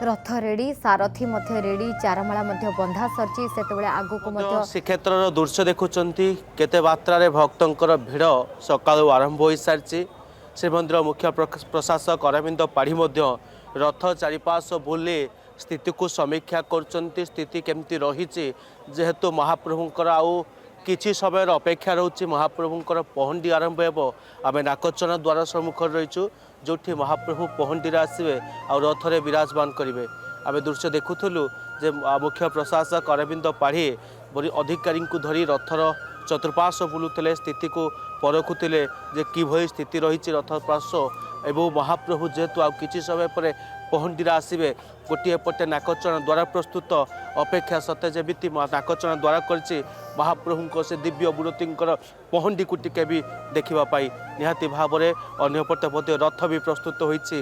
रथ ready सारथी ready Charmala बंधा सरची से आगु को श्रीक्षेत्र दृश्य देखुंट केते मात्रा भक्तों भिड़ सकाळु आरंभ हो सारी श्रीमंदिर मुख्य प्रशासक अरविंद पाढ़ी रथ चारिपार्श्व बुले स्थिति को समीक्षा कर स्थिति केमती रही जेहेतु महाप्रभुंकर आउ किछि समय अपेक्षा रोचे महाप्रभुंकर पहंडी आरंभ हो आम नाकचना द्वार सम्मुख रहीचु जो महाप्रभु पहंडी आसवे आ रथरे विराजमान करेंगे आम दृश्य देखुलु जे मुख्य प्रशासक अरविंद पाढ़ी अधिकारी को धरी रथर चतुर्पार्श्व बुलुले स्थिति को परखुले जे किभली स्थिति रही रथ पार्श्व एवं महाप्रभु जेहेतु आउ किछि समय पर पहंडी आसवे गोटे पटे नाकचना द्वारा प्रस्तुत अपेक्षा सत्य जमी नाकचना द्वारा कर महाप्रभु से दिव्य मूर्तिंकर पहंडी को टिके भी देखापी निहाती भाव में अंपटे रथ भी प्रस्तुत होती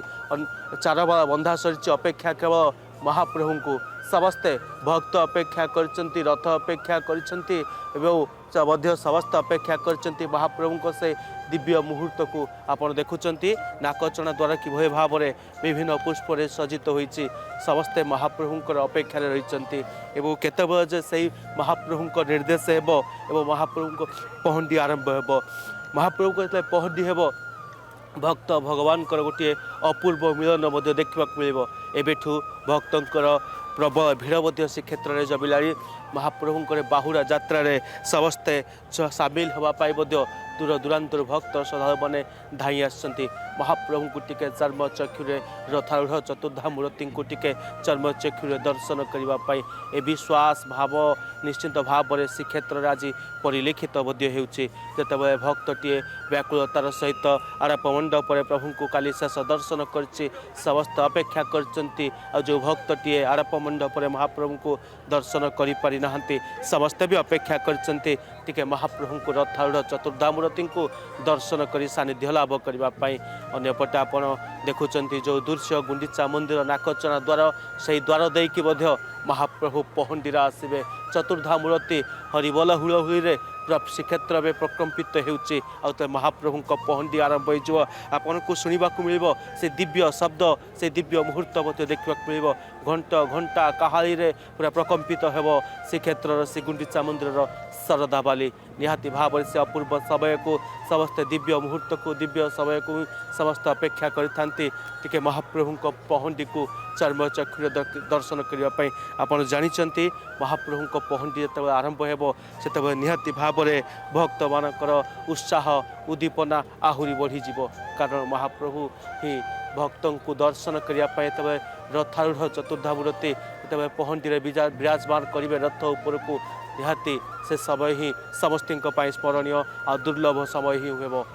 चारबाला बंधा सरी अपेक्षा केवल महाप्रभु को समस्ते भक्त अपेक्षा करचंती रथ अपेक्षा करचंती समस्त अपेक्षा करचंती महाप्रभु से दिव्य मुहूर्त को आपण देखुचंती नाकचना द्वारा किभली भाव में विभिन्न पुष्प सज्जित होती समस्ते महाप्रभुंकर अपेक्षा रही एवं केतबे से महाप्रभु निर्देश हेबो एवं महाप्रभु पहंडी आरंभ हेबो महाप्रभु को पहंडी हेबो भक्त भगवान गोटे अपूर्व मिलन देखा मिल एवं भक्तों प्रबल भिड़ श्रीक्षेत्र में जमिला महाप्रभुंकर बाहुरा यात्रा समस्ते सामिल होगापाई दूर दूरांतर भक्त श्रद्धालु मैंने धाई आसछंती महाप्रभु को टिके चर्म चक्षुरे रथारूढ़ चतुर्धा मूर्ति को टिके चर्म चक्षुरे दर्शन करने ए विश्वास भाव निश्चित भाव में श्रीक्षेत्र आज परिलक्षित होते भक्तटीए व्याकुलतार सहित आड़प मंडप प्रभु को काली शेष दर्शन कर समस्त अपेक्षा कर जो भक्तटीए आड़प मंडप महाप्रभु को दर्शन कर समस्ते भी अपेक्षा कर महाप्रभु को रथारूढ़ चतुर्धा मूर्ति को दर्शन कर सानिध्य लाभ करने अंपटे आपण देखुं जो दृश्य गुंडीचा मंदिर नाकचना द्वार से द्वार देकी महाप्रभु पहंडी आसवे चतुर्धा मूर्ति हरिबोल हुलहुली पूरा श्रीक्षेत्र में प्रकम्पित हो महाप्रभु पहंडी आरंभ हो आपन को शुणा मिल से दिव्य शब्द से दिव्य मुहूर्त देखा मिल घंटा घंटा काहाली पूरा प्रकम्पित हो श्रीक्षेत्र श्रीगुंडीचा मंदिर शरदा बाली निहाती भाव से अपूर्व समय को समस्त दिव्य मुहूर्त को दिव्य समय को समस्त अपेक्षा करते महाप्रभु पहंडी को चर्म चक्षुरे दर्शन करने आपड़ जानते महाप्रभु पहंडी जो आरंभ हो से निहाती भाव में भक्त मानकर उत्साह उद्दीपना आहुरी बढ़ीज कारण महाप्रभु ही भक्तों को दर्शन करने रथारूढ़ चतुर्धा मूर्ति पहंडी विराजमान करेंगे रथ उपर को निहाती से समय ही समस्त स्मरणीय आ दुर्लभ समय ही हो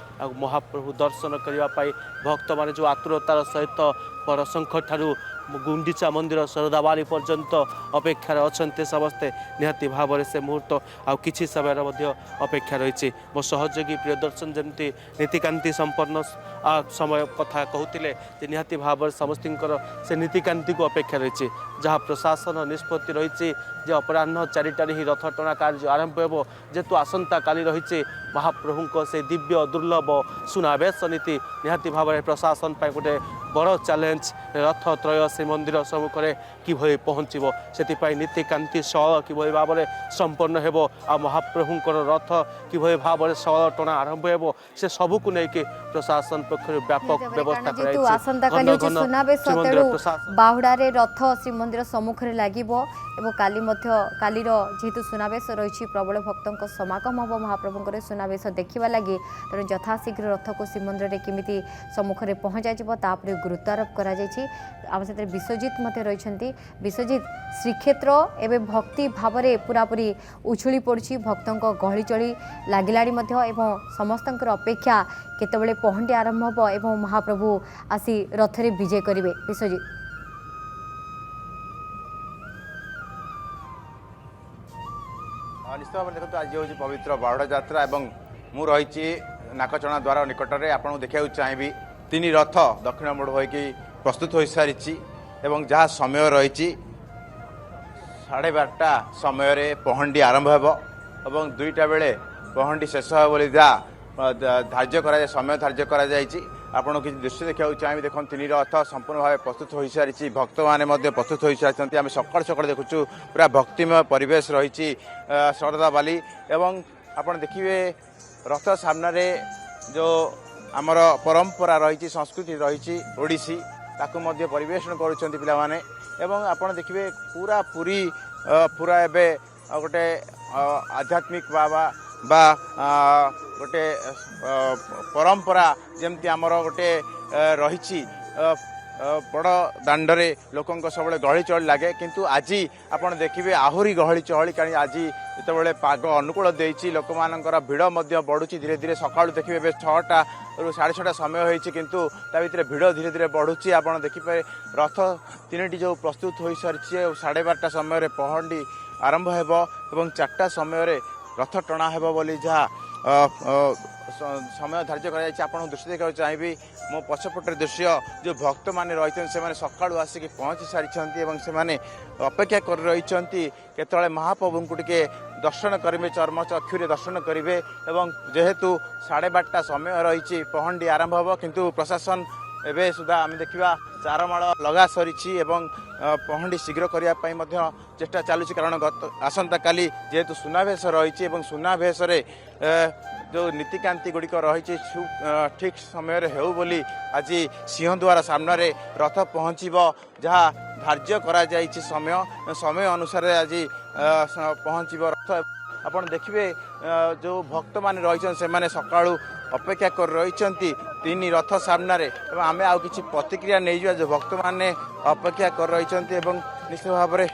महाप्रभु दर्शन करने भक्त मान जो आतुरतार सहित परशंख ठारू गुंडीचा मंदिर शरदाबाली पर्यंत अपेक्षार अच्छा समस्ते निहाती भाव में से मुहूर्त आ किछि समय अपेक्षा रही मो सहयोगी प्रियदर्शन जमती नीतिकांति संपन्न समय कथा कहते निहाती भाव समस्त से नीतिकांति को अपेक्षा रही जहाँ प्रशासन निष्पत्ति रही अपराह 4टार ही रथ टणा कार्य आरंभ हो जेतु आसंता काली रही महाप्रभु से दिव्य दुर्लभ सुनावेश नीति निहाती भाव में प्रशासन गोटे बड़ चैलेंज रथ त्रय श्रीमंदिर सम्मुख में किभली पहुँचब से नीतिकांति शल किभली भाव में संपन्न हो महाप्रभुंर रथ किभली भाव में शल टणा आरंभ हो से सबू को लेकिन प्रशासन पक्ष व्यापक व्यवस्था बाहुड़े रथ श्रीमंदिर सम्मुख में लगे काली कालीर जेहेतु सुनावेश रही प्रबल भक्तों समागम हम महाप्रभुंर सुनावेश देखा लगी तेणु यथाशीघ्र रथ को श्रीमंदिर में किमिति सम्मुख में पहुँचापर गुरुत्व आरोप कर विश्वजित रही विश्वजित श्रीक्षेत्र एवं भक्ति भाव में पूरापूरी उछुली पड़ी भक्तों गहली चली लगिला समस्त अपेक्षा केतबेले पहंडी आरंभ हो एवं महाप्रभु आसी रथरे विजय करेंगे विश्वजित निश्चित भाव में देखो आज हूँ पवित्र बाहुड़ा यात्रा एवं मु रही नाकचना द्वार निकट में आपको देखा चाहिए 3 रथ दक्षिण मोड़ हो प्रस्तुत हो सारी एवं जहाँ समय रही 12:30 समय पहंडी आरंभ हो 2टा बेले पहंडी शेष हो जहाँ धार्य समय धार्य आपन किसी दृश्य देखा चाहिए देखो तीन रथ संपूर्ण भाव प्रस्तुत हो सारी भक्त मैंने प्रस्तुत हो सारी आम सका सका देखु पूरा भक्तिमय परिवेश रही शरदा बाली एवं आपन देखिए रथ सामने जो आमर परंपरा रही संस्कृति रही ओडिसी ताकू मध्य परिवेषण करुँच पिलाने एवं आपन देखिए पूरा पूरी पूरा एबे गोटे आध्यात्मिक बाबा बा गोटे परंपरा जमती आमर गोटे रही बड़ दांडरे लोकों सब गहली चहली लगे किंतु आज आपन देखिए आहरी गहली चहली कहीं आज जिते पाग अनुकूल देती लोक मानकर भिड़ बढ़ुची धीरे धीरे सका देखिए 6टा रू 6:30 समय होती किंतु ता भीतर भिड़ धीरे धीरे बढ़ुची आपड़ देखिए रथ 3टी जो प्रस्तुत हो सारी 12:30 समय पहंडी आरंभ हो 4टा समय रथ टणा हेब बोली जहाँ समय धार्य कर दृश्य देखा चाहिए मो पछपटर दृश्य जो भक्त मैंने रही से सका आसिक पहुँची सारी से अपेक्षा कर रही केतले महाप्रभु को टिके दर्शन करेंगे चर्म चक्षुरे दर्शन करेंगे जेहेतु 12:30 समय रही पहंडी आरंभ हो किंतु प्रशासन एवं सुधा आम देखा चारमाड़ लगा सरी पहंडी शीघ्र करने चेष्टा चलुची कारण आसंता काली जेहेतु सुनावेश रही सुनावेश जो नीतिकांति गुड़िक रही ठीक समय हो बोली आज सिंहद्वार सामने रथ पहुँचब जहाँ धार्य करा जाइछि समय अनुसार आज पहुँचब रथ आपन देखिए जो भक्त मान रही से सका अपेक्षा कर रही 3 रथ सामने आम आउ कि प्रतिक्रिया नहीं जा जो भक्त मैंने अपेक्षा कर रही निश्चित भाव में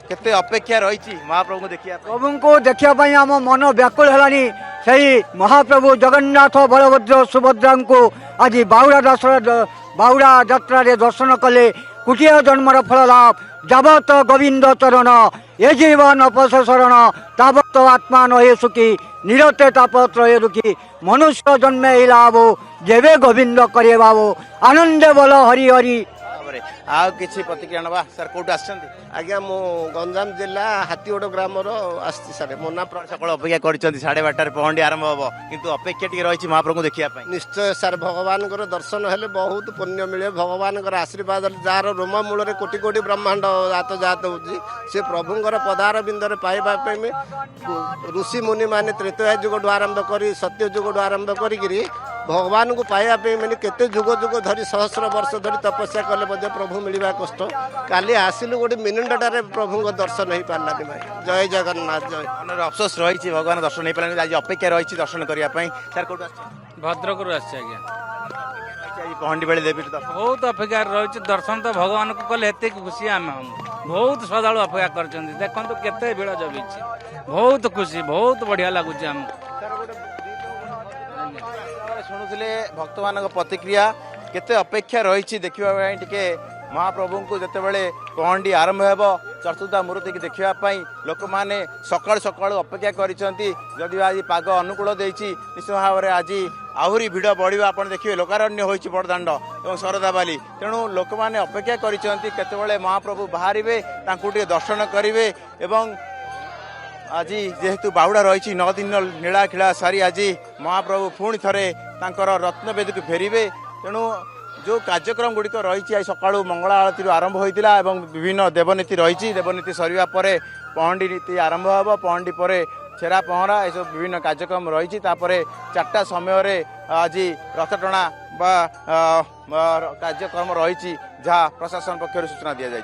केते अपेक्षा रही महाप्रभु को देखिए प्रभु को देखापी आम मन व्याकुल है सही महाप्रभु जगन्नाथ बलभद्र सुभद्रा को आज बाहुड़ा यात्रा दर्शन कले कुटिया जन्मर फल लाभ जावत गोविंद चरण ये जीवन अपस शरण तावत आत्मा नहे सुखी निरते तापत्र रुखी मनुष्य जन्मे लाभ जेबे गोविंद करे बाबू आनंदे बोल हरि हरि आ किसी प्रतिक्रिया नवा सर कोट आछंती आज्ञा मो गंजाम जिला हाथीगोड़ ग्राम आसती सर मो ना सकाळ अपेक्षा करिसंती 12:30 पहंडी आरंभ हो किंतु अपेक्षा टी रही महाप्रभु को देखिया पई निश्चय सर भगवान दर्शन हेले बहुत पुण्य मिले भगवान आशीर्वाद जार रोम मूल कोटि कोटि ब्रह्मांड जात होची से प्रभुंर पदार बिंदर पाइबा ऋषि मुनि माने त्रेतया जुग आरंभ करी सत्य जुग आरंभ करी भगवान को पाइबा मैंने केते जुग जुग धरी सहस्र वर्ष धरी तपस्या कले प्रभु मिलवा कष्ट काली आसिलु गोटे मिनिटारे प्रभु दर्शन हो पारानी भाई जय जगन्नाथ जय मन अफसोस रही भगवान दर्शन हो पारानी आज अपेक्षा रही दर्शन करने सर कौट भद्रक आज्ञा पहंडी बेले देवी बहुत अपेक्षा रही दर्शन तो भगवान को कले एत खुशी आम बहुत श्रद्धा अपेक्षा कर देखो केते भिड़ जमी बहुत खुशी बहुत बढ़िया लगुच आम शुणुले भक्त मान प्रतिक्रिया केते अपेक्षा रही देखा टे महाप्रभु को जितेबाला पहंडी आरंभ हो चतुर्था मूर्ति की देखापी लोक मैंने सका सका अपेक्षा करी आज पाग अनुकूल देती निश्चित भाव में आज आहरी भिड़ बढ़ा आप देखिए लोकारण्य हो बड़दाण्ड और शरदा बाली तेणु लोक मैंने अपेक्षा करते महाप्रभु बाहर दर्शन करेंगे आज जेहेतु बाहुड़ा रही 9 दिन नीलाखिला सारी आज महाप्रभु पुणी थे रत्नवेद को फेरवे तेणु जो कार्यक्रम गुड़िक रही आज सका मंगला आरती आरंभ होता है विभिन्न देवनीति रही देवनीति सरिया परे पहंडी नीति आरंभ हो पहंडी पर छेरा पहरा ये सब विभिन्न कार्यक्रम रही 4टा समय आज रथ टणा कार्यक्रम रही जहाँ प्रशासन पक्षर सूचना दी जाए।